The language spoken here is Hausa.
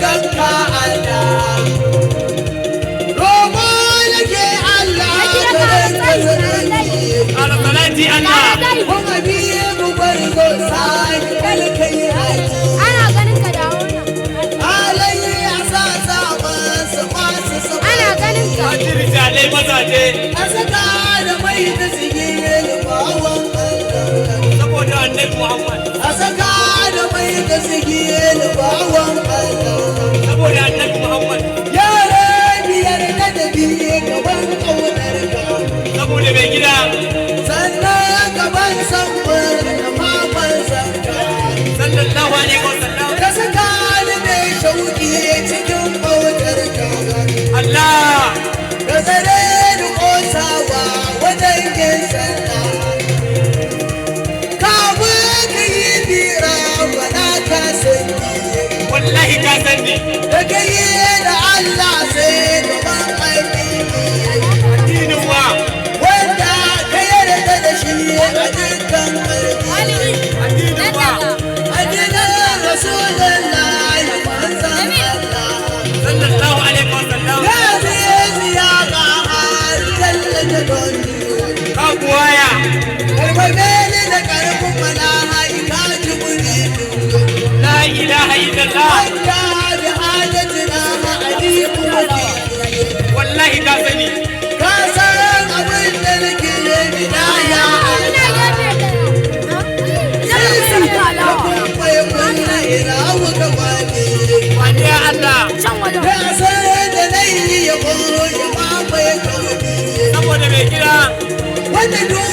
ganka Allah roƙo nake Allah Ala salati Allah. kuma biye mu gwarzo sai kalkai haji Ana ganin ka da wannan. alayya sa masu Ana ganin ka. Haji rijalai mazaje. a saka da mai da sigiyar bawan Allah Saboda annabi Muhammad. a saka da mai da sigiyar bawan Allah Saboda annabi Muhammad. yara biyar da biye gaban ƙaunar ka Saboda mai gida. sannan gaban sambar da maman sanka Sallallahu alaihi wasallam. ka saka da mai shauki cikin bautar ka Allah. ka tsare da ƙosawa wajen yin sallah kafin ka yi bira faɗa ka sani Wallahi ka sani. da ka yi da Allah sai gaban addini Addinin wa. wanda ka yarda da shi a dukkan addini Addinin wa. addinin Rasulullahi manzon Allah Sallallahu alaihi wasallam. ya zai ziyara har jallata don Ka kuwaya. karfafe ni da karfin mana haika ji guri La ilaha illallah. wanda bi hajjatina ma'adi kuma ke Wallahi ka sani. ka san abin da nake bidaya Ina gefe da. Ina son ka alawa. bai kunna ina wuka kwani Wane ya Allah. Can wajen. ka san da nayi ya koyi ma bai kauni Saboda mai gida. wanda duk